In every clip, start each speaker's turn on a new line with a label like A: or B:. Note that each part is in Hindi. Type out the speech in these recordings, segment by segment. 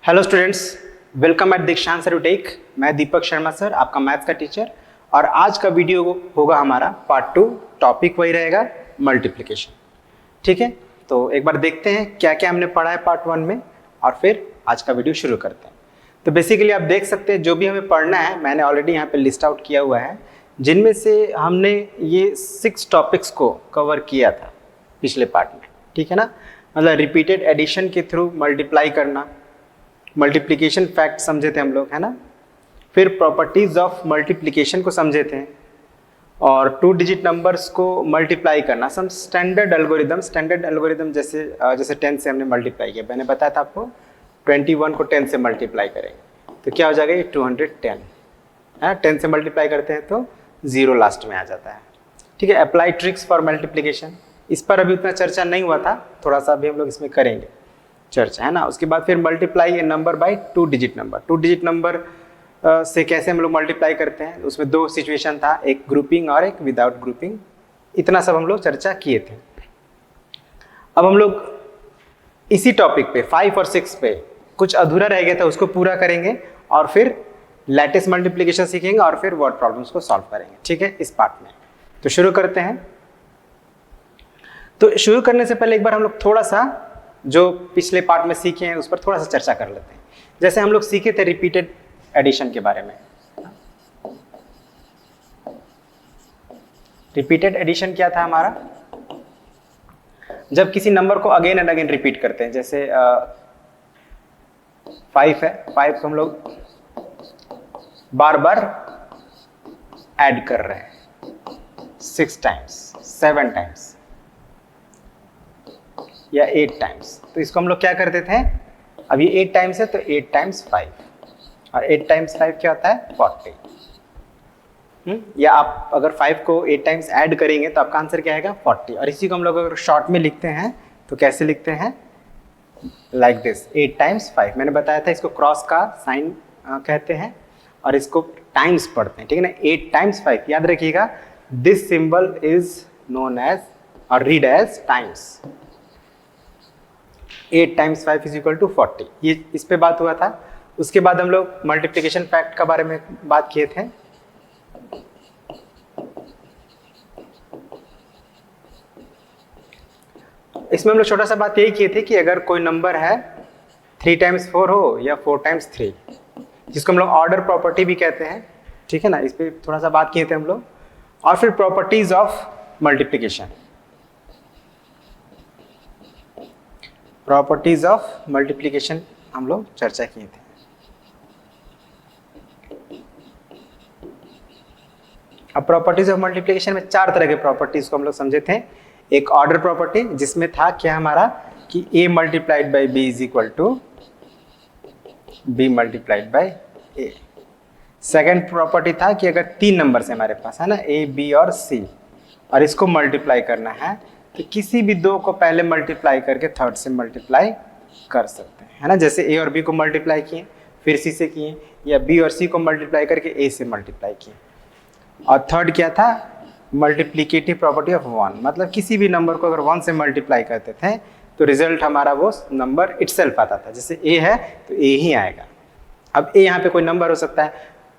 A: हेलो स्टूडेंट्स, वेलकम एट दीक्षांत एडुटेक। मैं दीपक शर्मा सर, आपका मैथ्स का टीचर। और आज का वीडियो होगा हमारा पार्ट 2। टॉपिक वही रहेगा, मल्टीप्लिकेशन। ठीक है, तो एक बार देखते हैं क्या क्या हमने पढ़ा है पार्ट 1 में और फिर आज का वीडियो शुरू करते हैं। तो बेसिकली आप देख सकते हैं जो भी हमें पढ़ना है मैंने ऑलरेडी यहाँ पे लिस्ट आउट किया हुआ है, जिनमें से हमने ये 6 टॉपिक्स को कवर किया था पिछले पार्ट में। ठीक है ना, मतलब रिपीटेड एडिशन के थ्रू मल्टीप्लाई करना, मल्टीप्लिकेशन फैक्ट समझे थे हम लोग, है ना। फिर प्रॉपर्टीज ऑफ मल्टीप्लिकेशन को समझे थे और 2 डिजिट नंबर्स को मल्टीप्लाई करना, सम स्टैंडर्ड एल्गोरिदम जैसे 10 से हमने मल्टीप्लाई किया। मैंने बताया था आपको 21 को 10 से मल्टीप्लाई करेंगे तो क्या हो जाएगा, ये 210 है। 10 से मल्टीप्लाई करते हैं तो 0 लास्ट में आ जाता है। ठीक है, अप्लाई ट्रिक्स फॉर मल्टीप्लिकेशन, इस पर अभी उतना चर्चा नहीं हुआ था, थोड़ा सा अभी हम लोग इसमें करेंगे चर्चा, है ना। उसके बाद फिर multiply A number by 2 digit number. 2 digit number से कैसे हम लोग मल्टीप्लाई करते हैं, उसमें 2 सिचुएशन था, एक ग्रुपिंग और एक विदाउट ग्रुपिंग। इतना सब हम लोग चर्चा किए थे। अब हम लोग इसी टॉपिक पे 5 और 6 पे कुछ अधूरा रह गया था, उसको पूरा करेंगे और फिर लैटिस मल्टीप्लिकेशन सीखेंगे और फिर वर्ड प्रॉब्लम्स को सॉल्व करेंगे। ठीक है, इस पार्ट में तो शुरू करते हैं। तो शुरू करने से पहले एक बार हम लोग थोड़ा सा जो पिछले पार्ट में सीखे हैं उस पर थोड़ा सा चर्चा कर लेते हैं। जैसे हम लोग सीखे थे रिपीटेड एडिशन के बारे में। रिपीटेड एडिशन क्या था हमारा, जब किसी नंबर को अगेन एंड अगेन रिपीट करते हैं। जैसे 5 है, 5 को हम लोग बार बार ऐड कर रहे हैं 6 टाइम्स, 7 टाइम्स या 8 टाइम्स, तो इसको हम लोग क्या करते थे, अब ये 8 टाइम्स है तो 8 टाइम्स 5 और 8 टाइम्स 5 क्या होता है 40। या आप अगर 5 को 8 टाइम्स ऐड करेंगे तो आपका आंसर क्या आएगा 40। और इसी को हम लोग अगर शॉर्ट में लिखते हैं तो कैसे लिखते हैं, लाइक दिस, 8 टाइम्स 5। मैंने बताया था इसको क्रॉस का साइन कहते हैं और इसको टाइम्स पढ़ते हैं। ठीक है ना, 8 टाइम्स 5 याद रखिएगा। This symbol is known as or read as times. 8 times 5 is equal to 40, ये इस पे बात हुआ था। उसके बाद हम लोग मल्टीप्लिकेशन फैक्ट के बारे में बात किए थे। इसमें हम लोग छोटा सा बात यही किए थे कि अगर कोई नंबर है 3 टाइम्स 4 हो या 4 टाइम्स 3, जिसको हम लोग ऑर्डर प्रॉपर्टी भी कहते हैं। ठीक है ना, इस पे थोड़ा सा बात किए थे हम लोग। और फिर properties of multiplication, properties of multiplication हम लोग चर्चा किए थे। अब प्रॉपर्टीज ऑफ मल्टीप्लिकेशन में 4 तरह के प्रॉपर्टीज को हम लोग समझे थे। एक ऑर्डर प्रॉपर्टी, जिसमें था क्या हमारा कि a multiplied by b is equal to b multiplied by a। Second property था कि अगर 3 नंबर्स है हमारे पास, है ना, a b और c, और इसको मल्टीप्लाई करना है तो किसी भी 2 को पहले मल्टीप्लाई करके थर्ड से मल्टीप्लाई कर सकते हैं, है ना। जैसे a और b को मल्टीप्लाई किए फिर c से किए, या b और c को मल्टीप्लाई करके a से मल्टीप्लाई किए। और थर्ड क्या था, मल्टीप्लिकेटिव प्रॉपर्टी ऑफ 1, मतलब किसी भी नंबर को अगर 1 से मल्टीप्लाई करते थे तो रिजल्ट हमारा वो नंबर इटसेल्फ आता था। जैसे a है तो a ही आएगा। अब a यहाँ पे कोई नंबर हो सकता है,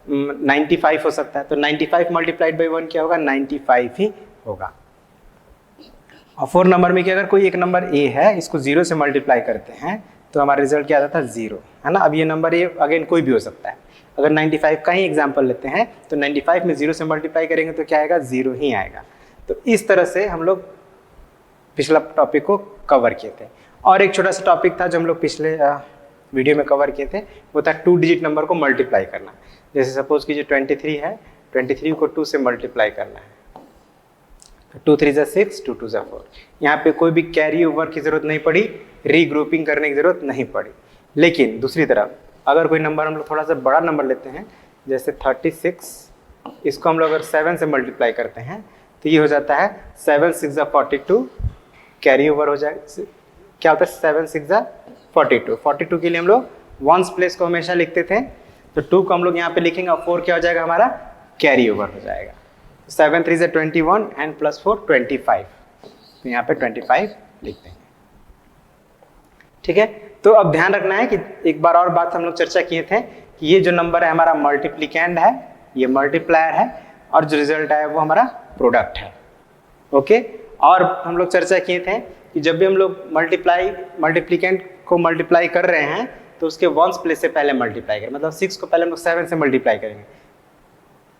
A: 95 हो सकता है, तो 95 मल्टीप्लाइड बाई 1 क्या होगा, 95 ही होगा। और 4 नंबर में कि अगर कोई एक नंबर a है, इसको 0 से मल्टीप्लाई करते हैं तो हमारा रिजल्ट क्या आता था 0, है ना। अब ये नंबर a अगेन कोई भी हो सकता है। अगर 95 का ही एग्जांपल लेते हैं तो 95 में 0 से मल्टीप्लाई करेंगे तो क्या आएगा, 0 ही आएगा। तो इस तरह से हम लोग पिछला टॉपिक को कवर किए थे। और एक छोटा सा टॉपिक था जो हम लोग पिछले वीडियो में कवर किए थे, वो था 2 डिजिट नंबर को मल्टीप्लाई करना। जैसे सपोज कीजिए 23 है, 23 को 2 से मल्टीप्लाई करना है, 2 3 जा 6, 2 2 जा 4। यहाँ पे कोई भी कैरी ओवर की जरूरत नहीं पड़ी, रीग्रुपिंग करने की जरूरत नहीं पड़ी। लेकिन दूसरी तरफ अगर कोई नंबर हम लोग थोड़ा सा बड़ा नंबर लेते हैं, जैसे 36, इसको हम लोग अगर 7 से मल्टीप्लाई करते हैं तो ये हो जाता है 7 6 जा 42, कैरी ओवर हो जाएगा। क्या होता है 7 6 जा 42, 42 के लिए हम लोग वंस प्लेस को हमेशा लिखते थे, तो 2 को हम लोग यहाँ पे लिखेंगे और 4 क्या हो जाएगा हमारा, कैरी ओवर हो जाएगा। 7 3 जा 21 एंड प्लस 4 25, तो यहाँ पे 25 लिखते हैं। ठीक है, तो अब ध्यान रखना है कि एक बार और बात हम लोग चर्चा किए थे कि ये जो नंबर है हमारा मल्टीप्लिकेंड है, ये मल्टीप्लायर है, और जो रिजल्ट है वो हमारा प्रोडक्ट है। ओके, और हम लोग चर्चा किए थे कि जब भी हम लोग मल्टीप्लिकेंड को मल्टीप्लाई कर रहे हैं तो उसके वंस प्लेस से पहले मल्टीप्लाई करें, मतलब 6 को पहले हम लोग 7 से मल्टीप्लाई करेंगे,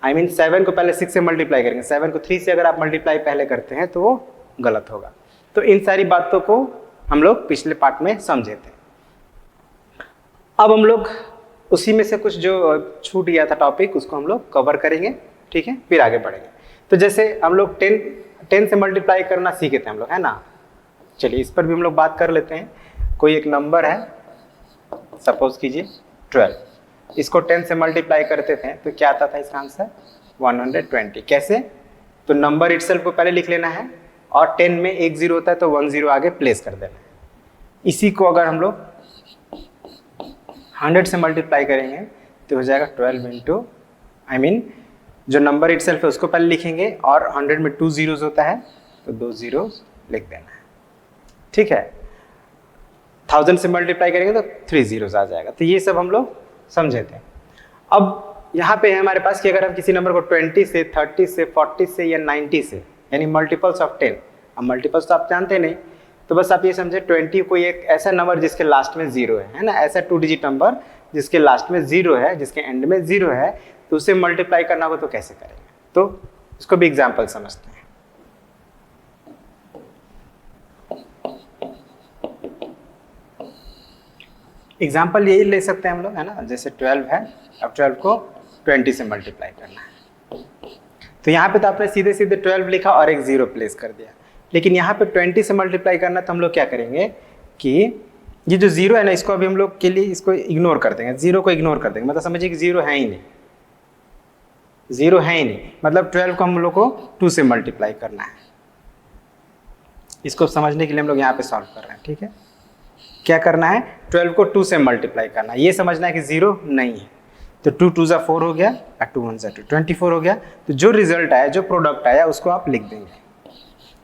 A: आई मीन 7 को पहले 6 से मल्टीप्लाई करेंगे। 7 को 3 से अगर आप मल्टीप्लाई पहले करते हैं तो वो गलत होगा। तो इन सारी बातों को हम लोग पिछले पार्ट में समझे थे। अब हम लोग उसी में से कुछ जो छूट गया था टॉपिक उसको हम लोग कवर करेंगे, ठीक है, फिर आगे बढ़ेंगे। तो जैसे हम लोग 10 से मल्टीप्लाई करना सीखे थे हम लोग, है ना। चलिए इस पर भी हम लोग बात कर लेते हैं। कोई एक नंबर है, सपोज कीजिए 12, इसको 10 से मल्टीप्लाई करते थे तो क्या आता था इसका आंसर 120। कैसे? तो नंबर इटसेल्फ को पहले लिख लेना है और 10 में एक 0 होता है तो 1 0 आगे प्लेस कर देना है। इसी को अगर हम लोग 100 से मल्टीप्लाई करेंगे तो हो जाएगा 12 इंटू, आई मीन जो नंबर इटसेल्फ है उसको पहले लिखेंगे और 100 में 2 zeros होता है तो 2 zeros लिख देना है, ठीक है। 1000 से मल्टीप्लाई करेंगे तो 3 zeros आ जाएगा। तो ये सब हम लोग समझे थे। अब यहाँ पे है हमारे पास कि अगर हम किसी नंबर को 20 से 30 से 40 से या 90 से, यानी मल्टीपल्स ऑफ 10, अब मल्टीपल्स तो आप जानते नहीं, तो बस आप ये समझे 20 कोई एक ऐसा नंबर जिसके लास्ट में 0 है ना, ऐसा 2 डिजिट नंबर जिसके लास्ट में 0 है, जिसके एंड में 0 है, तो उसे मल्टीप्लाई करना हो तो कैसे करेंगे, तो इसको भी एग्जाम्पल समझते हैं। एग्जाम्पल यही ले सकते हैं हम लोग, है ना। जैसे 12 है, अब 12 को 20 से मल्टीप्लाई करना है, तो यहाँ पे तो आपने सीधे सीधे 12 लिखा और एक 0 प्लेस कर दिया। लेकिन यहाँ पे 20 से मल्टीप्लाई करना तो हम लोग क्या करेंगे कि ये जो 0 है ना, इसको अभी हम लोग के लिए इसको इग्नोर कर देंगे, 0 को इग्नोर कर देंगे। मतलब समझिए कि 0 है ही नहीं, 0 है ही नहीं, मतलब 12 को हम लोग को 2 से मल्टीप्लाई करना है। इसको समझने के लिए हम लोग यहाँ पे सॉल्व कर रहे हैं, ठीक है। क्या करना है, 12 को 2 से मल्टीप्लाई करना है। ये समझना है कि 0 नहीं है, तो 2 2 4 हो गया और 2 1 2, 24 हो गया। तो जो रिजल्ट आया, जो प्रोडक्ट आया, उसको आप लिख देंगे।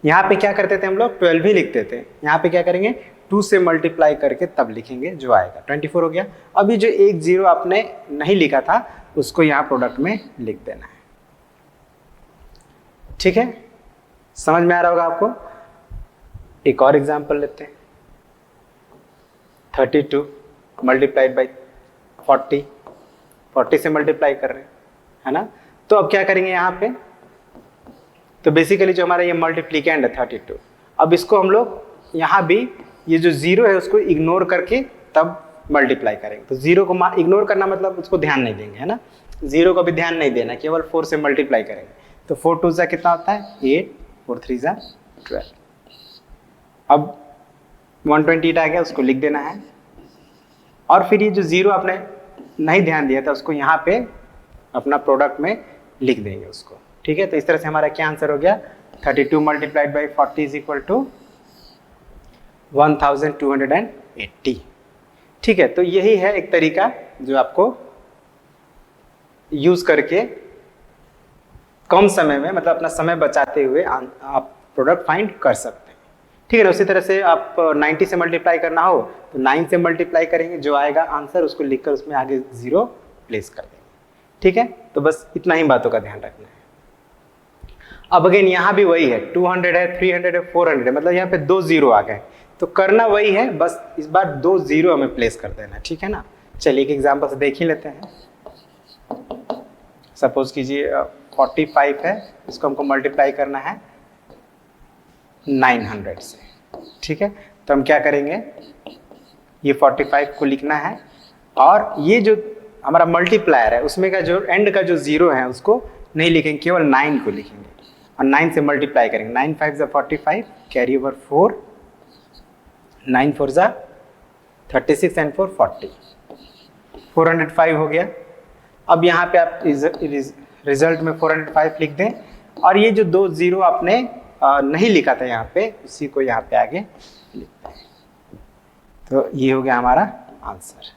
A: यहाँ पे क्या करते थे हम लोग, 12 ही लिखते थे। यहाँ पे क्या करेंगे, 2 से मल्टीप्लाई करके तब लिखेंगे जो आएगा। 24 हो गया। अभी जो एक 0 आपने नहीं लिखा था उसको यहाँ प्रोडक्ट में लिख देना है, ठीक है। समझ में आ रहा होगा आपको। एक और एग्जाम्पल लेते हैं। 32 मल्टीप्लाइड बाई 40, 40 से मल्टीप्लाई कर रहे हैं, है ना। तो अब क्या करेंगे यहाँ पे, तो बेसिकली जो हमारा ये मल्टीप्लिकेंड है 32, अब इसको हम लोग यहाँ भी ये जो 0 है उसको इग्नोर करके तब मल्टीप्लाई करेंगे। तो 0 को इग्नोर करना मतलब उसको ध्यान नहीं देंगे, है ना। 0 को भी ध्यान नहीं देना, केवल 4 से मल्टीप्लाई करेंगे। तो 4 2 जा कितना होता है 8, 4 3 जा 12। अब 128 आ गया, उसको लिख देना है। और फिर ये जो 0 आपने नहीं ध्यान दिया था उसको यहाँ पे अपना प्रोडक्ट में लिख देंगे उसको, ठीक है। तो इस तरह से हमारा क्या आंसर हो गया, 32 multiplied by 40 is equal to 1280, ठीक है। तो यही है एक तरीका जो आपको यूज करके कम समय में, मतलब अपना समय बचाते हुए आप प्रोडक्ट फाइंड कर सकते हैं, ठीक है ना। उसी तरह से आप 90 से मल्टीप्लाई करना हो तो 9 से मल्टीप्लाई करेंगे, जो आएगा आंसर उसको लिखकर उसमें आगे 0 प्लेस कर देंगे, ठीक है। तो बस इतना ही बातों का ध्यान रखना है। अब अगेन यहाँ भी वही है, 200 है, 300 है, 400 है, मतलब यहाँ पे 2 0 आ गए। तो करना वही है, बस इस बार 2 0 हमें प्लेस कर देना है, ठीक है ना। चलिए एक एग्जाम्पल से देख ही लेते हैं। सपोज कीजिए 45 है, इसको हमको मल्टीप्लाई करना है 900 से, ठीक है। तो हम क्या करेंगे, ये 45 को लिखना है और ये जो हमारा मल्टीप्लायर है उसमें का जो एंड का जो 0 है उसको नहीं लिखेंगे, केवल 9 को लिखेंगे और 9 से मल्टीप्लाई करेंगे। 9 5 जा 45, कैरी ओवर 4, 9 4 जा 36 एंड 4 40, 405 हो गया। अब यहाँ पे आप रिजल्ट में 405 लिख दें और ये जो 2 0 आपने नहीं लिखा था यहाँ पे, उसी को यहाँ पे आगे लिखते हैं। तो ये हो गया हमारा आंसर,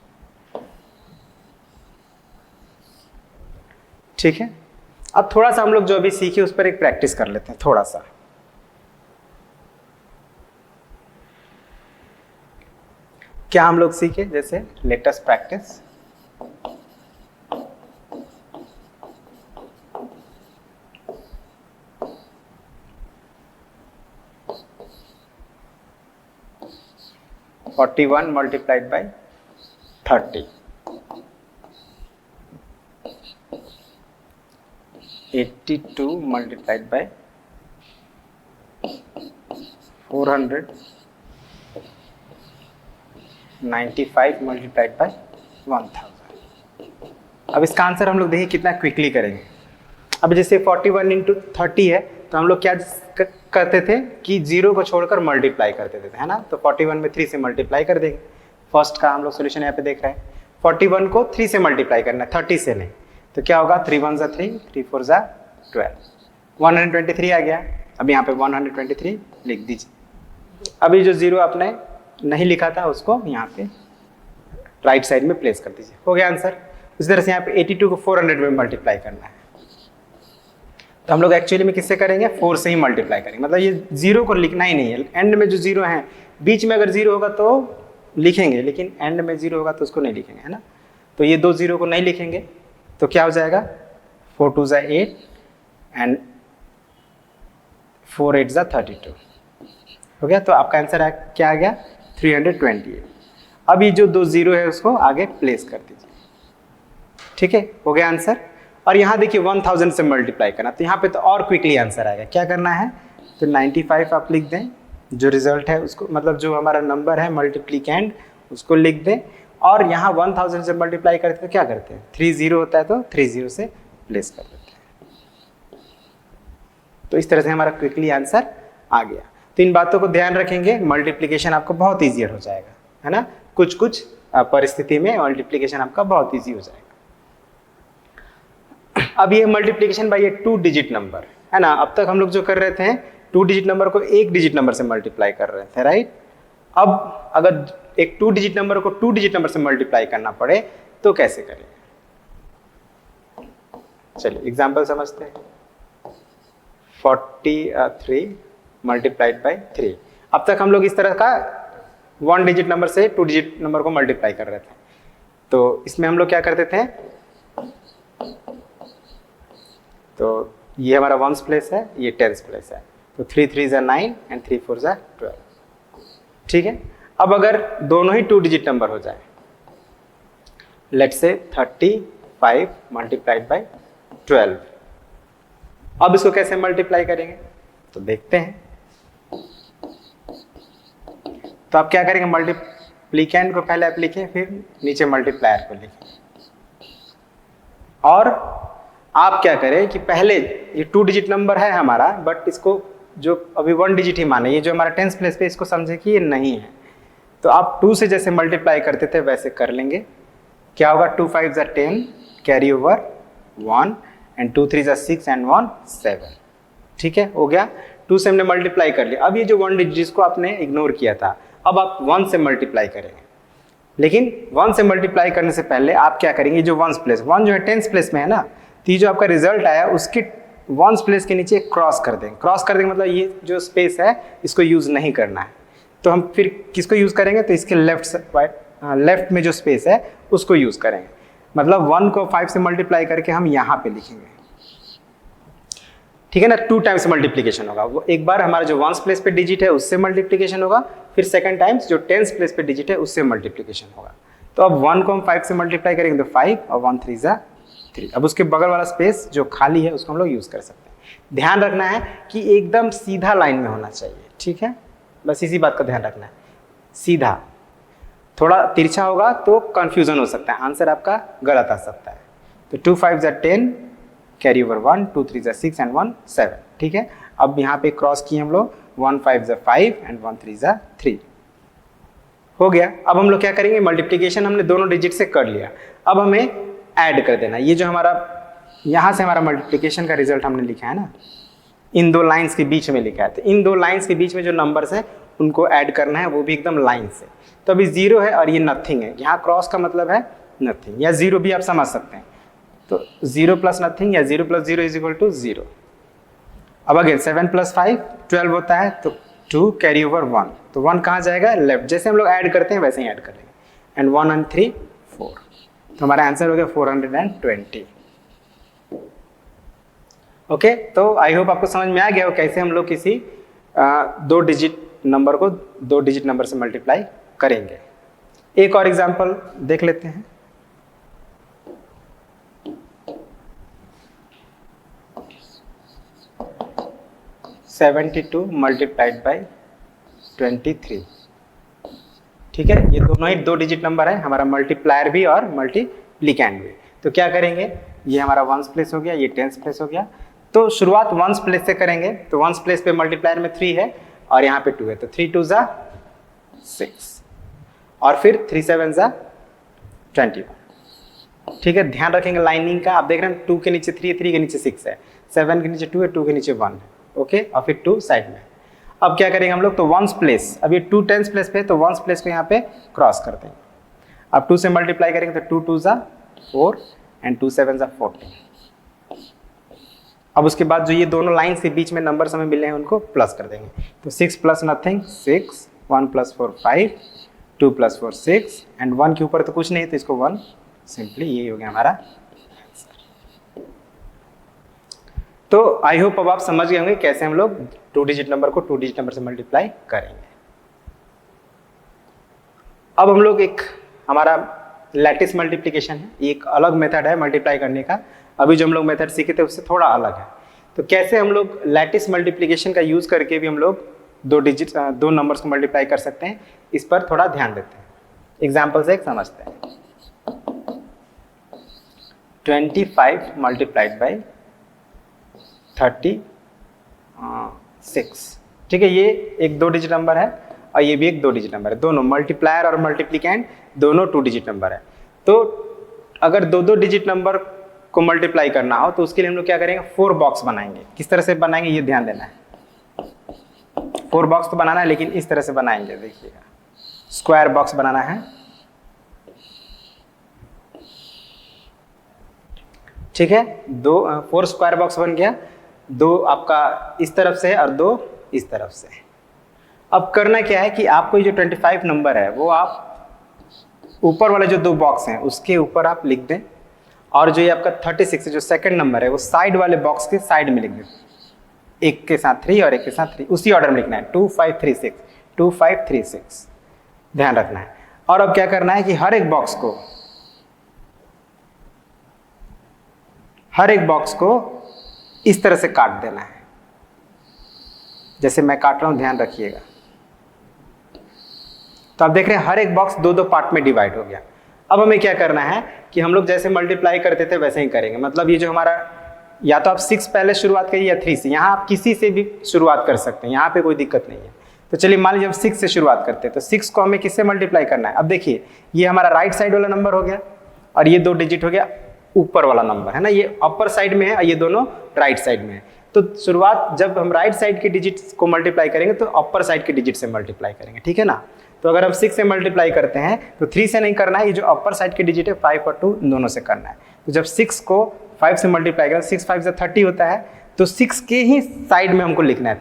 A: ठीक है। अब थोड़ा सा हम लोग जो अभी सीखे उस पर एक प्रैक्टिस कर लेते हैं थोड़ा सा। क्या हम लोग सीखे, जैसे latest practice, (41 multiplied by 30), 82 multiplied by 495 multiplied by 1000। अब इसका आंसर हम लोग देखिए कितना क्विकली करेंगे। अब जैसे 41 इंटू 30 है, तो हम लोग क्या करते थे कि 0 को छोड़कर मल्टीप्लाई करते थे, है ना। तो 41 में 3 से मल्टीप्लाई कर देंगे। फर्स्ट का हम लोग सोल्यूशन यहाँ पे देख रहे हैं। 41 को 3 से मल्टीप्लाई करना है, 30 से नहीं। तो क्या होगा, 3 1 = 3, 3 4 = 12, 123 आ गया। अब यहाँ पे 123 लिख दीजिए। अभी जो 0 आपने नहीं लिखा था उसको यहाँ पे राइट साइड में प्लेस कर दीजिए। हो गया आंसर। इस तरह से यहाँ पे 82 को 400 में मल्टीप्लाई करना है। तो हम लोग एक्चुअली में किससे करेंगे, 4 से ही मल्टीप्लाई करेंगे। मतलब ये 0 को लिखना ही नहीं है। एंड में जो 0 है, बीच में अगर 0 होगा तो लिखेंगे, लेकिन एंड में 0 होगा तो उसको नहीं लिखेंगे, है ना। तो ये 2 0 को नहीं लिखेंगे, तो क्या हो जाएगा, 4 2 = 8 एंड 4 8 = 32 हो गया। तो आपका आंसर क्या आ गया, 328। अब ये जो 2 0 है उसको आगे प्लेस कर दीजिए। ठीक है, हो गया आंसर। और यहाँ देखिए 1000 से मल्टीप्लाई करना, तो यहाँ पे तो और क्विकली आंसर आएगा। क्या करना है, तो 95 आप लिख दें, जो रिजल्ट है उसको, मतलब जो हमारा नंबर है मल्टीप्लिकेंड उसको लिख दें। और यहाँ 1000 से मल्टीप्लाई करते तो क्या करते हैं, 3 0 होता है तो 3 0 से प्लेस कर देते हैं। तो इस तरह से हमारा क्विकली आंसर आ गया। तो इन बातों को ध्यान रखेंगे, मल्टीप्लिकेशन आपको बहुत ईजियर हो जाएगा, है ना। कुछ कुछ परिस्थिति में मल्टीप्लिकेशन आपका बहुत ईजी हो जाएगा। अब ये मल्टीप्लिकेशन बाय 2 डिजिट नंबर, है ना। अब तक हम लोग जो कर रहे थे 2 डिजिट नंबर को 1 डिजिट नंबर से मल्टीप्लाई कर रहे थे, राइट। अब अगर एक 2 डिजिट नंबर को 2 डिजिट नंबर से मल्टीप्लाई करना पड़े तो कैसे करें, चलिए एग्जांपल समझते हैं। 43 मल्टीप्लाइड बाय 3। अब तक हम लोग इस तरह का 1 डिजिट नंबर से 2 डिजिट नंबर को मल्टीप्लाई कर रहे थे। तो इसमें हम लोग क्या करते थे, तो ये हमारा 1s प्लेस है, ये 10s प्लेस है। तो 3 3 = 9 एंड 3 4 = 12। ठीक है। अब अगर दोनों ही 2 डिजिट नंबर हो जाए, लेट्स से 35 मल्टीप्लाइड बाय 12। अब इसको कैसे मल्टीप्लाई करेंगे, तो देखते हैं। तो आप क्या करेंगे, मल्टीप्लिकेंड को पहले आप लिखें, फिर नीचे मल्टीप्लायर को लिखें। और आप क्या करें कि पहले ये 2 डिजिट नंबर है हमारा, बट इसको जो अभी 1 डिजिट ही माने, ये जो हमारा 10s प्लेस पे, इसको समझे कि ये नहीं है। तो आप 2 से जैसे मल्टीप्लाई करते थे वैसे कर लेंगे। क्या होगा, 2 5 = 10, कैरी ओवर 1 एंड 2 3 = 6 एंड 1 7। ठीक है, हो गया। 2 से हमने मल्टीप्लाई कर लिया। अब ये जो 1 डिजिट जिसको आपने इग्नोर किया था, अब आप 1 से मल्टीप्लाई करेंगे। लेकिन 1 से मल्टीप्लाई करने से पहले आप क्या करेंगे, जो 1s प्लेस, 1 जो है 10s प्लेस में है ना, तो ये जो आपका रिजल्ट आया उसके 1s प्लेस के नीचे क्रॉस कर देंगे। क्रॉस कर देंगे मतलब ये जो स्पेस है इसको यूज नहीं करना है। तो हम फिर किसको यूज करेंगे, तो इसके लेफ्ट में जो स्पेस है उसको यूज करेंगे। मतलब 1 को 5 से मल्टीप्लाई करके हम यहाँ पे लिखेंगे। ठीक है ना, 2 टाइम्स मल्टीप्लीकेशन होगा। वो एक बार हमारा जो 1s प्लेस पे डिजिट है उससे मल्टीप्लीकेशन होगा, फिर सेकंड टाइम्स जो 10s प्लेस पे डिजिट है उससे मल्टीप्लीकेशन होगा। तो अब 1 को हम 5 से मल्टीप्लाई करेंगे तो 5 और 1 3 = 3। अब उसके बगल वाला स्पेस जो खाली है उसको हम लोग यूज कर सकते हैं। ध्यान रखना है कि एकदम सीधा लाइन में होना चाहिए। ठीक है, बस इसी बात का ध्यान रखना है, सीधा। थोड़ा तिरछा होगा तो कंफ्यूजन हो सकता है, आंसर आपका गलत आ सकता है। तो 2 5 = 10, कैरी ओवर 1, 2 3 = 6 एंड 1 7। ठीक है, अब यहाँ पे क्रॉस किए हम लोग, 1 5 = 5 एंड 1 3 = 3 हो गया। अब हम लोग क्या करेंगे, मल्टीप्लिकेशन हमने दोनों डिजिट से कर लिया, अब हमें ऐड कर देना। ये जो हमारा यहाँ से हमारा मल्टीप्लिकेशन का रिजल्ट हमने लिखा है ना, इन 2 लाइंस के बीच में लिखा है। तो इन 2 लाइंस के बीच में जो नंबर्स हैं उनको ऐड करना है, वो भी एकदम लाइन से। तो अभी 0 है और ये नथिंग है, यहाँ क्रॉस का मतलब है नथिंग, या 0 भी आप समझ सकते हैं। तो 0 + नथिंग या 0 + 0 = 0। अब अगेन 7 + 5 12 होता है, तो 2 कैरी ओवर 1, तो 1 कहाँ जाएगा, लेफ्ट। जैसे हम लोग ऐड करते हैं वैसे ही ऐड करेंगे, एंड 1 and 3 4, तो हमारा आंसर हो गया 420। ओके, तो आई होप आपको समझ में आ गया हो कैसे हम लोग किसी 2 डिजिट नंबर को 2 डिजिट नंबर से मल्टीप्लाई करेंगे। एक और एग्जांपल देख लेते हैं। (72 multiplied by 23), ठीक है, ये दोनों ही 2 डिजिट नंबर है, हमारा मल्टीप्लायर भी और मल्टीप्लिकेंड भी। तो क्या करेंगे, ये हमारा वंस प्लेस हो गया, ये टेंस प्लेस हो गया। तो शुरुआत वंस प्लेस से करेंगे, तो वंस प्लेस पे मल्टीप्लायर में 3 है और यहाँ पे 2 है, तो 3 2 जा 6 और फिर 3 7 जा 21। ठीक है, ध्यान रखेंगे लाइनिंग का। आप देख रहे हैं 2 के नीचे 3 है, 3 के नीचे 6 है, 7 के नीचे 2 है, 2 के नीचे 1 है। ओके, और फिर 2 साइड में। अब क्या करेंगे हम लोग, तो वंस प्लेस, अब ये 2 टेंस प्लेस पे, तो वंस प्लेस को यहाँ पे क्रॉस करते हैं। अब 2 से मल्टीप्लाई करेंगे तो 2 2 जा 4 एंड 2 7 जा 14। अब उसके बाद जो ये दोनों लाइन के बीच में नंबर हमें मिले हैं उनको प्लस कर देंगे, तो 6 plus nothing 6, 1 plus 4 5, 2 plus 4 6 and 1 के ऊपर तो कुछ नहीं है तो इसको 1 सिंपली, यही हो गया हमारा आंसर। तो आई होप अब आप समझ गए होंगे कैसे हम लोग 2 डिजिट नंबर को 2 डिजिट नंबर से मल्टीप्लाई करेंगे। अब हम लोग एक हमारा लैटिस मल्टीप्लिकेशन है, एक अलग मेथड है मल्टीप्लाई करने का। अभी जो हम लोग मेथड सीखे थे उससे थोड़ा अलग है। तो कैसे हम लोग लैटिस मल्टीप्लिकेशन का यूज करके भी हम लोग 2 नंबर्स को मल्टीप्लाई कर सकते हैं, इस पर थोड़ा ध्यान देते हैं। एग्जाम्पल से एक समझते हैं। 25 मल्टीप्लाइड बाई 36, ठीक है, ये एक 2 डिजिट नंबर है और ये भी एक 2 डिजिट नंबर है। दोनों मल्टीप्लायर और मल्टीप्लिकेंड दोनों 2 डिजिट नंबर है। तो अगर 2 डिजिट नंबर को मल्टीप्लाई करना हो तो उसके लिए हम लोग क्या करेंगे, 4 बॉक्स बनाएंगे। किस तरह से बनाएंगे ये ध्यान देना है। 4 बॉक्स तो बनाना है लेकिन इस तरह से बनाएंगे, देखिएगा स्क्वायर बॉक्स बनाना है। ठीक है, 4 स्क्वायर बॉक्स बन गया, 2 आपका इस तरफ से और 2 इस तरफ से। अब करना क्या है कि आपको ये जो 25 नंबर है वो आप ऊपर वाले जो 2 बॉक्स हैं उसके ऊपर आप लिख दें, और जो ये आपका 36 है जो सेकंड नंबर है वो साइड वाले बॉक्स के साइड में लिख दें, एक के साथ 3 और एक के साथ 3, उसी ऑर्डर में लिखना है। 2 5 3 6 2 5 3 6, ध्यान रखना है। और अब क्या करना है कि हर एक बॉक्स को इस तरह से काट देना है, जैसे मैं काट रहा हूं, ध्यान रखिएगा। तो आप देख रहे हैं हर एक बॉक्स 2 पार्ट में डिवाइड हो गया। अब हमें क्या करना है कि हम लोग जैसे मल्टीप्लाई करते थे वैसे ही करेंगे। मतलब ये जो हमारा, या तो आप 6 पहले शुरुआत करिए या 3 से, यहाँ आप किसी से भी शुरुआत कर सकते हैं, यहाँ पे कोई दिक्कत नहीं है। तो चलिए मान लीजिए हम 6 से शुरुआत करते हैं, तो 6 को हमें किससे मल्टीप्लाई करना है। अब देखिए ये हमारा राइट साइड वाला नंबर हो गया और ये 2 डिजिट हो गया ऊपर वाला नंबर है ना, ये अपर साइड में है और ये दोनों राइट साइड में है। तो शुरुआत जब हम राइट साइड के डिजिट को मल्टीप्लाई करेंगे तो अपर साइड के डिजिट से मल्टीप्लाई करेंगे, ठीक है ना। तो अगर हम 6 से मल्टीप्लाई करते हैं तो 3 से नहीं करना है, ये जो अपर साइड के डिजिट है 5 और 2 दोनों से करना है। तो जब 6 को 5 से मल्टीप्लाई करें, 6 5 से 30 होता है, तो 6 के ही साइड में हमको लिखना है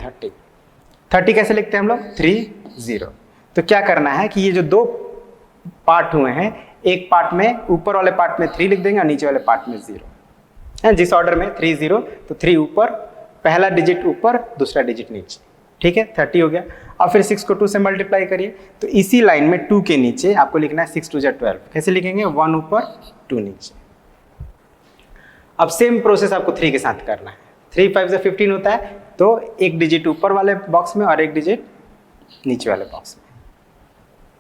A: 30 कैसे लिखते हैं हम लोग, 3 0। तो क्या करना है कि ये जो 2 पार्ट हुए हैं, एक पार्ट में ऊपर वाले पार्ट में 3 लिख देंगे और नीचे वाले पार्ट में 0 है, जिस ऑर्डर में 3 0, तो 3 ऊपर, पहला डिजिट ऊपर दूसरा डिजिट नीचे, ठीक है, 30 हो गया। अब फिर 6 को 2 से मल्टीप्लाई करिए, तो इसी लाइन में 2 के नीचे आपको लिखना है 6 2 जा 12। कैसे लिखेंगे, 1 ऊपर 2 नीचे। अब सेम प्रोसेस आपको 3 के साथ करना है। 3 5 जा 15 होता है, तो एक डिजिट ऊपर वाले बॉक्स में और एक डिजिट नीचे वाले बॉक्स में।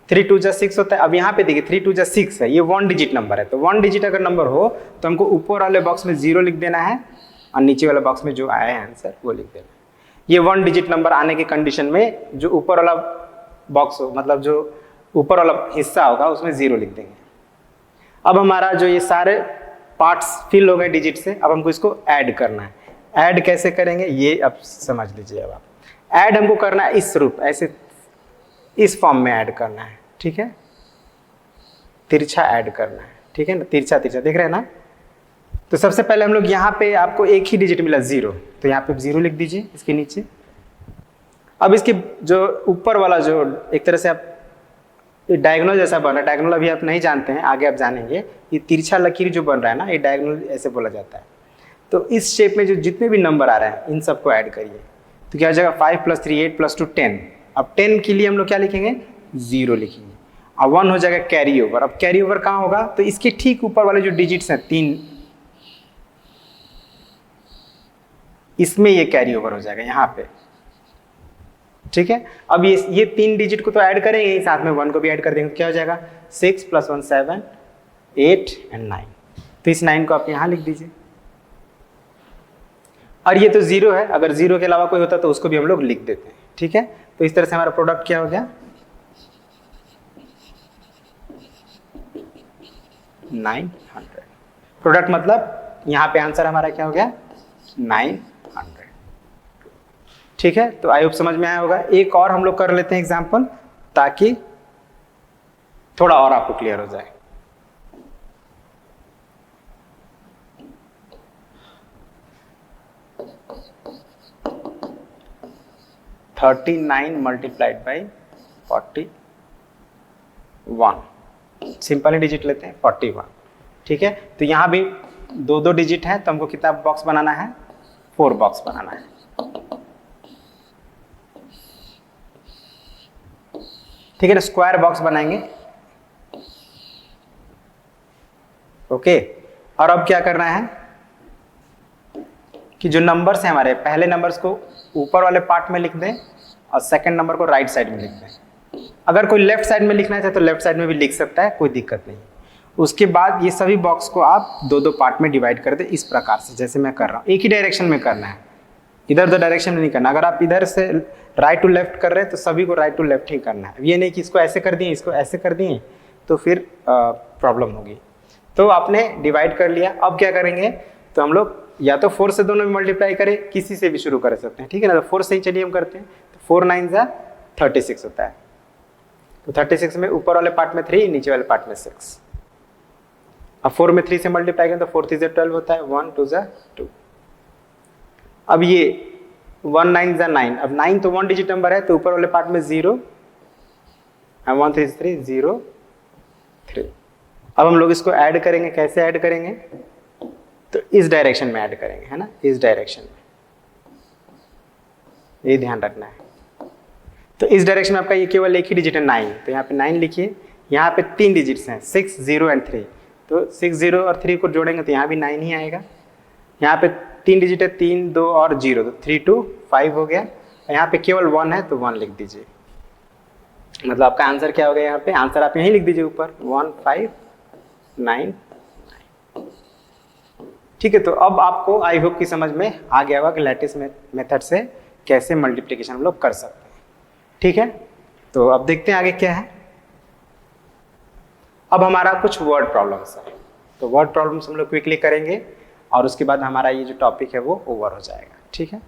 A: 3 2 जा 6 होता है। अब यहाँ पे देखिए 3 2 जा 6 है, ये 1 डिजिट नंबर है। तो 1 डिजिट अगर नंबर हो तो हमको ऊपर वाले बॉक्स में 0 लिख देना है और नीचे वाले बॉक्स में जो आया है आंसर वो लिख देना है। ये 1 डिजिट नंबर आने के कंडीशन में जो ऊपर वाला बॉक्स हो, मतलब जो ऊपर वाला हिस्सा होगा उसमें 0 लिख देंगे। अब हमारा जो ये सारे पार्ट्स फिल हो गए डिजिट से, अब हमको इसको ऐड करना है। ऐड कैसे करेंगे ये अब समझ लीजिए। अब आप ऐड हमको करना है इस रूप, ऐसे इस फॉर्म में ऐड करना है, ठीक है, तिरछा ऐड करना है, ठीक है ना, तिरछा तिरछा देख रहे हैं ना। तो सबसे पहले हम लोग यहाँ पे आपको एक ही डिजिट मिला 0, तो यहाँ पे 0 लिख दीजिए इसके नीचे। अब इसके जो ऊपर वाला जो एक तरह से आप डायगोनल जैसा बन रहा है, डायगोनल अभी आप नहीं जानते हैं, आगे आप जानेंगे। ये तिरछा लकीर जो बन रहा है ना, ये डायगोनल ऐसे बोला जाता है। तो इस शेप में जो जितने भी नंबर आ रहे हैं इन सबको ऐड करिए, तो क्या हो जाएगा 5 + 3 8 + 2 10। अब 10 के लिए हम लोग क्या लिखेंगे, 0 लिखेंगे। अब 1 हो जाएगा कैरी ओवर। अब कैरी ओवर कहाँ होगा, तो इसके ठीक ऊपर वाले जो डिजिट्स हैं 3, इसमें ये कैरी ओवर हो जाएगा यहाँ पे, ठीक है। अब ये 3 डिजिट को तो ऐड करेंगे, साथ में 1 को भी ऐड कर देंगे, तो क्या हो जाएगा 6 + 1 7 8 and 9। तो इस 9 को आप यहाँ लिख दीजिए। और ये तो 0 है, अगर 0 के अलावा कोई होता तो उसको भी हम लोग लिख देते हैं, ठीक है। तो इस तरह से हमारा प्रोडक्ट क्या हो गया, 900। प्रोडक्ट मतलब यहाँ पे आंसर हमारा क्या हो गया, 900, ठीक है। तो आई होप समझ में आया होगा। एक और हम लोग कर लेते हैं एग्जाम्पल, ताकि थोड़ा और आपको क्लियर हो जाए। (39 × 41) सिंपल ही डिजिट लेते हैं 41, ठीक है। तो यहाँ भी 2 डिजिट है, तो हमको कितना बॉक्स बनाना है, 4 बॉक्स बनाना है, ठीक है ना। स्क्वायर बॉक्स बनाएंगे, ओके। और अब क्या करना है कि जो नंबर्स हैं हमारे, पहले नंबर्स को ऊपर वाले पार्ट में लिख दें और सेकंड नंबर को राइट साइड में लिख दें। अगर कोई लेफ्ट साइड में लिखना चाहे तो लेफ्ट साइड में भी लिख सकता है, कोई दिक्कत नहीं। उसके बाद ये सभी बॉक्स को आप 2 पार्ट में डिवाइड कर दें, इस प्रकार से जैसे मैं कर रहा हूँ। एक ही डायरेक्शन में करना है, इधर उधर डायरेक्शन में नहीं करना। अगर आप इधर से राइट टू लेफ्ट कर रहे हैं तो सभी को राइट टू लेफ्ट ही करना है। ये नहीं कि इसको ऐसे कर दिए, इसको ऐसे कर दिए, तो फिर प्रॉब्लम होगी। तो आपने डिवाइड कर लिया। अब क्या करेंगे, तो हम लोग या तो 4 से दोनों में मल्टीप्लाई करें, किसी से भी शुरू कर सकते हैं, ठीक है ना। तो 4 से ही चलिए हम करते हैं। तो 4 × 9 = 36 होता है। तो 36 में ऊपर वाले पार्ट में 3, नीचे वाले पार्ट में 6। अब 4 में 3 से मल्टीप्लाई करें तो 4 × 3 = 12 होता है, 1 2 = 2। अब ये 1 9 = 9। अब 9 तो 1 डिजिट नंबर है, तो ऊपर वाले पार्ट में 0 और 1 3 3 0 3। अब हम लोग इसको ऐड करेंगे, कैसे ऐड करेंगे, तो इस डायरेक्शन में ऐड करेंगे, है ना, इस डायरेक्शन में, ये ध्यान रखना है। तो इस डायरेक्शन में आपका ये केवल एक ही डिजिट है 9, तो यहाँ पे 9 लिखिए। यहाँ पे 3 डिजिट्स हैं 6 0 और 3, तो 6 0 और 3 को जोड़ेंगे तो यहाँ भी 9 ही आएगा। यहाँ पे 3 डिजिट है, 3 2 और 0, तो 3 2 5 हो गया। यहाँ पे केवल 1 है तो 1 लिख दीजिए। मतलब आपका आंसर क्या हो गया, यहाँ पे आंसर आप यहीं लिख दीजिए ऊपर 1 5 9। ठीक है। तो अब आपको आई होप की समझ में आ गया होगा कि लैटिस मेथड से कैसे मल्टीप्लिकेशन हम लोग कर सकते हैं, ठीक है। तो अब देखते हैं आगे क्या है। अब हमारा कुछ वर्ड प्रॉब्लम्स है, तो वर्ड प्रॉब्लम्स हम लोग क्विकली करेंगे और उसके बाद हमारा ये जो टॉपिक है वो ओवर हो जाएगा, ठीक है।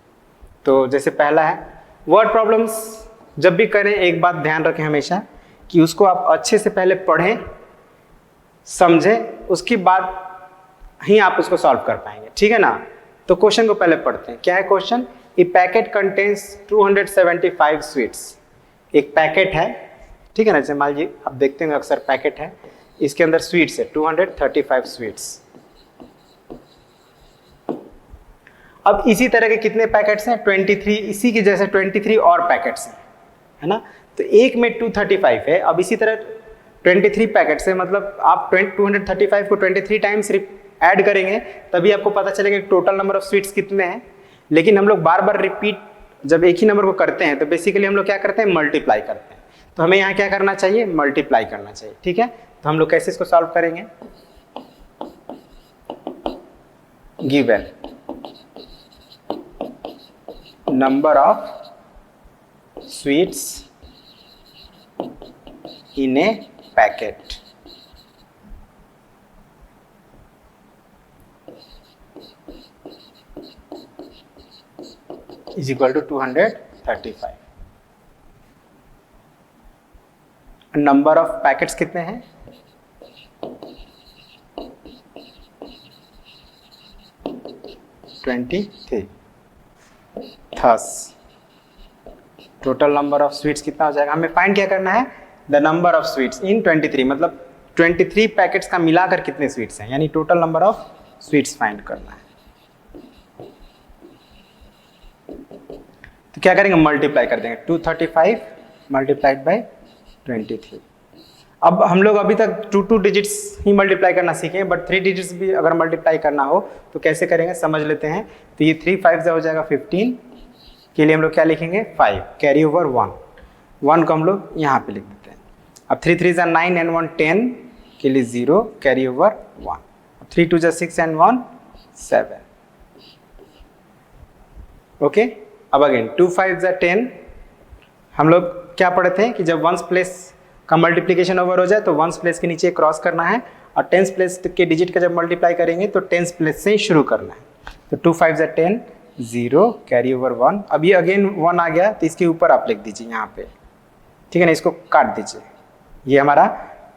A: तो जैसे पहला है वर्ड प्रॉब्लम्स। जब भी करें एक बात ध्यान रखें हमेशा कि उसको आप अच्छे से पहले पढ़ें, समझें, उसके बाद ही आप उसको सॉल्व कर पाएंगे, ठीक है ना। तो क्वेश्चन को पहले पढ़ते हैं। क्या है क्वेश्चन, ए पैकेट कंटेन्स 275 स्वीट्स। एक पैकेट है, ठीक है ना, जैसे मान लीजिए आप देखते हैं अक्सर पैकेट है, इसके अंदर स्वीट्स है 235 स्वीट्स। अब इसी तरह के कितने पैकेट्स हैं, 23, इसी के जैसे 23 और पैकेट्स हैं, है ना। तो एक में 235 है, अब इसी तरह 23 पैकेट्स है, मतलब आप 235 को 23 टाइम्स ऐड करेंगे तभी आपको पता चलेगा कि टोटल नंबर ऑफ स्वीट्स कितने हैं। लेकिन हम लोग बार बार रिपीट जब एक ही नंबर को करते हैं तो बेसिकली हम लोग क्या करते हैं, मल्टीप्लाई करते हैं। तो हमें यहाँ क्या करना चाहिए, मल्टीप्लाई करना चाहिए, ठीक है। तो हम लोग कैसे इसको सॉल्व करेंगे, given number of sweets in A packet is equal to 235। Number of packets कितने हैं, 23। Thus total number of sweets कितना हो जाएगा, हमें फाइंड क्या करना है, द नंबर ऑफ स्वीट्स इन 23, मतलब 23 पैकेट्स का मिलाकर कितने स्वीट्स हैं, यानी total number of sweets find करना है। तो क्या करेंगे, मल्टीप्लाई कर देंगे, 235 मल्टीप्लाइड बाई 23। अब हम लोग अभी तक 2 डिजिट्स ही मल्टीप्लाई करना सीखे, बट 3 डिजिट्स भी अगर मल्टीप्लाई करना हो तो कैसे करेंगे समझ लेते हैं। तो ये 3 5 हो जाएगा 15, के लिए हम लोग क्या लिखेंगे 5, कैरी ओवर 1 को हम लोग यहाँ पे लिख देते हैं। अब 3 3 9 एंड 1 10 के लिए 0, कैरी ओवर 1। 3 2 6 एंड 1 7। ओके, अब अगेन 2 5 10, हम लोग क्या पढ़े थे कि जब वंस प्लेस का मल्टीप्लिकेशन ओवर हो जाए तो वंस प्लेस के नीचे क्रॉस करना है, और टेंस प्लेस के डिजिट का जब मल्टीप्लाई करेंगे तो टेंस प्लेस से ही शुरू करना है। तो 2 5 10, 0, कैरी ओवर 1। अब ये अगेन 1 आ गया तो इसके ऊपर आप लिख दीजिए यहाँ पे, ठीक है ना, इसको काट दीजिए। ये हमारा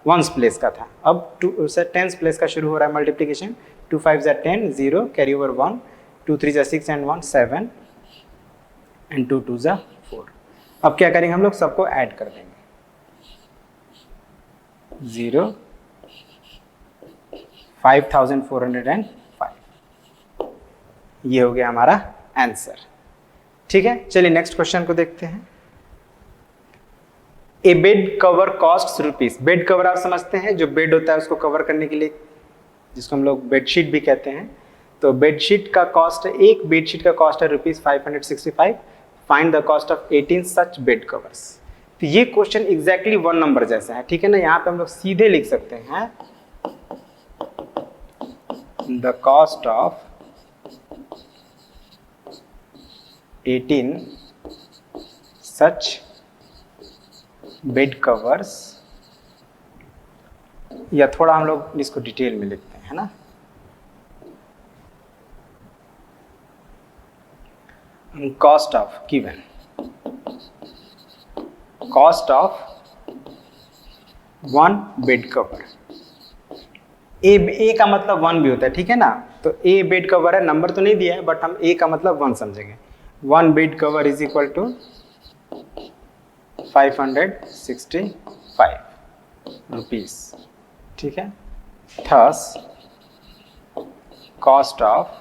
A: वंस प्लेस का था। अब 2 से टेंस प्लेस का शुरू हो रहा है multiplication. 2 5 10, 0, carry over 1, 2 3 6 and 1 7 and 2 2 4। अब क्या करेंगे हम लोग, सबको ऐड कर देंगे, 0 5405। ये हो गया हमारा आंसर। ठीक है, चलिए नेक्स्ट क्वेश्चन को देखते हैं। A bed cover cost rupees. Bed cover आप समझते हैं, जो बेड होता है उसको कवर करने के लिए, जिसको हम लोग बेडशीट भी कहते हैं। तो बेडशीट का कॉस्ट है, एक बेडशीट का कॉस्ट है ₹565। Find the cost of 18 such bed covers. तो ये क्वेश्चन एग्जैक्टली 1 नंबर जैसा है, ठीक है ना। यहाँ पे हम लोग सीधे लिख सकते हैं the cost of 18 such bed covers, या थोड़ा हम लोग इसको डिटेल में लिखते हैं, है ना। Cost of given, cost of 1 bed cover. A का मतलब 1 भी होता है, ठीक है ना। तो ए बेड कवर है, नंबर तो नहीं दिया है बट हम ए का मतलब 1 समझेंगे। 1 bed cover is equal to 565 rupees, ठीक है। Thus cost of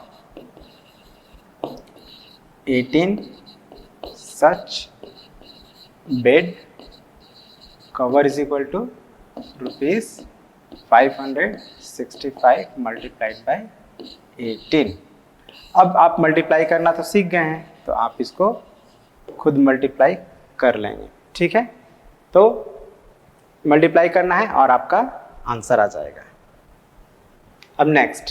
A: 18 such bed cover is equal to ₹565 multiplied by 18। अब आप मल्टीप्लाई करना तो सीख गए हैं, तो आप इसको खुद मल्टीप्लाई कर लेंगे, ठीक है। तो मल्टीप्लाई करना है और आपका आंसर आ जाएगा। अब next,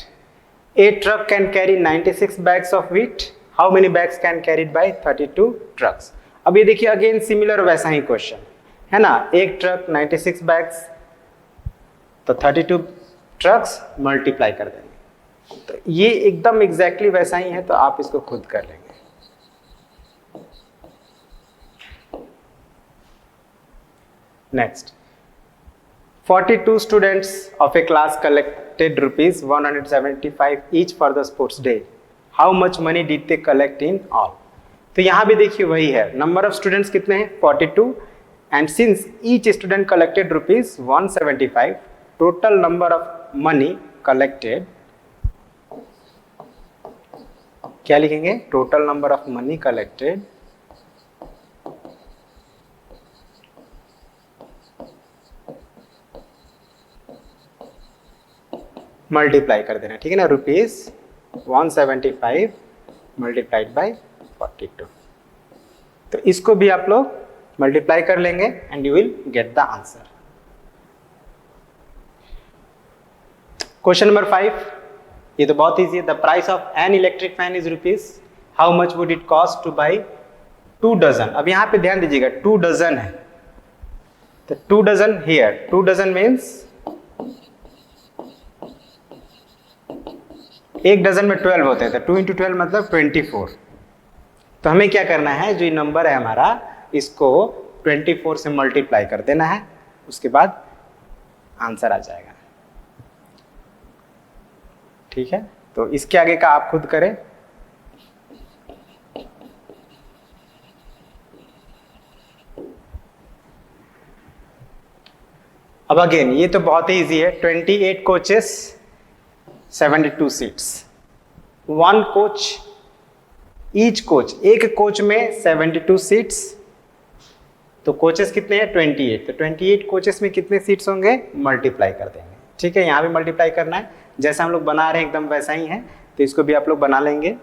A: A truck can carry 96 bags of wheat, how many bags can carried bye 32 trucks. अब ये देखिए अगेन सिमिलर वैसा ही क्वेश्चन है ना। एक ट्रक 96 बैग्स, तो 32 ट्रक्स मल्टीप्लाई कर देंगे। तो ये एकदम एग्जैक्टली वैसा ही है, तो आप इसको खुद कर लेंगे। Next, 42 students of a class collected ₹175 each for the sports day. How much money did they collect in all? तो यहाँ भी देखिए वही है, नंबर ऑफ स्टूडेंट्स कितने हैं 42, and since each student collected ₹175, total number of money collected, क्या लिखेंगे, total number of money collected multiply कर देना, ठीक है ना। ₹175 मल्टीप्लाइड बाय 42। तो इसको भी आप लोग मल्टीप्लाई कर लेंगे and you will get the answer. Question number 5, ये तो बहुत इजी है। The price of an electric fan is ₹, how much would it cost to buy 2 dozen. अब यहाँ पे ध्यान दीजिएगा 2 डजन है, तो 2 dozen here, 2 dozen means 1 dozen में 12 होते हैं, तो 2 × 12 मतलब 24। तो हमें क्या करना है, जो ये नंबर है हमारा, इसको 24 से मल्टीप्लाई कर देना है, उसके बाद आंसर आ जाएगा, ठीक है। तो इसके आगे का आप खुद करें। अगेन ये तो बहुत ही ईजी है, 28 coaches 72 seats, one coach, each coach, एक कोच में 72 सीट्स, तो कोचेस कितने हैं 28, तो 28 कोचेस में कितने सीट्स होंगे मल्टीप्लाई कर देंगे। ठीक है, यहाँ भी मल्टीप्लाई करना है, जैसा हम लोग बना रहे हैं एकदम वैसा ही है, तो इसको भी आप लोग बना लेंगे।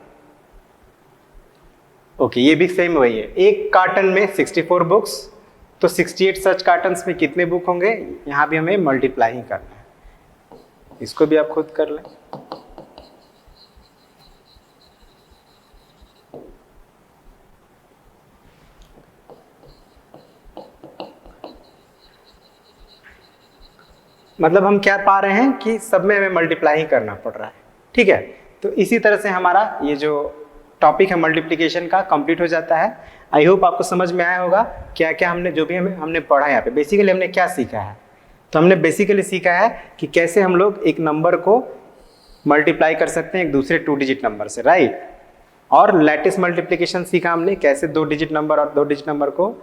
A: ओके, ये भी सेम वही है, एक कार्टन में 64 बुक्स, तो 68 सच कार्टन्स में कितने बुक होंगे, यहाँ भी हमें मल्टीप्लाई ही करना है, इसको भी आप खुद कर लें। मतलब हम क्या पा रहे हैं कि सब में हमें मल्टीप्लाई ही करना पड़ रहा है। ठीक है, तो इसी तरह से हमारा ये जो टॉपिक है मल्टीप्लिकेशन का कंप्लीट हो जाता है। आई होप आपको समझ में आया होगा क्या क्या हमने जो भी हमने पढ़ा है यहाँ पे। बेसिकली हमने क्या सीखा है, तो हमने बेसिकली सीखा है कि कैसे हम लोग एक नंबर को मल्टीप्लाई कर सकते हैं एक दूसरे 2 डिजिट नंबर से, राइट। और लैटिस मल्टीप्लिकेशन सीखा हमने, कैसे 2 डिजिट नंबर और 2 डिजिट नंबर को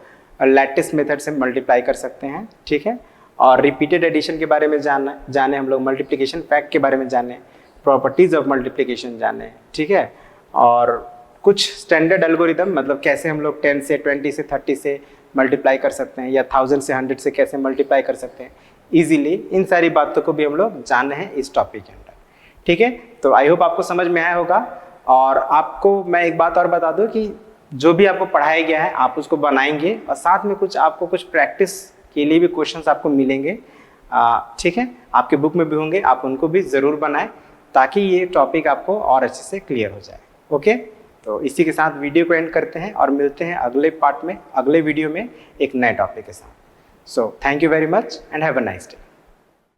A: लैटिस मेथड से मल्टीप्लाई कर सकते हैं। ठीक है, और रिपीटेड एडिशन के बारे में जाने हम लोग, मल्टीप्लिकेशन फैक्ट के बारे में जाने, प्रॉपर्टीज ऑफ मल्टीप्लिकेशन जाने। ठीक है, और कुछ स्टैंडर्ड एल्गोरिदम, मतलब कैसे हम लोग 10 से 20 से 30 से मल्टीप्लाई कर सकते हैं, या 1000 से 100 से कैसे मल्टीप्लाई कर सकते हैं इजीली, इन सारी बातों को भी हम लोग जाने हैं इस टॉपिक के अंदर। ठीक है, तो आई होप आपको समझ में आया होगा। और आपको मैं एक बात और बता दूं कि जो भी आपको पढ़ाया गया है आप उसको बनाएंगे, और साथ में आपको कुछ प्रैक्टिस के लिए भी क्वेश्चंस आपको मिलेंगे। ठीक है, आपके बुक में भी होंगे, आप उनको भी ज़रूर बनाएं ताकि ये टॉपिक आपको और अच्छे से क्लियर हो जाए। ओके, तो इसी के साथ वीडियो को एंड करते हैं और मिलते हैं अगले पार्ट में, अगले वीडियो में एक नए टॉपिक के साथ। So thank you very much and have a nice day.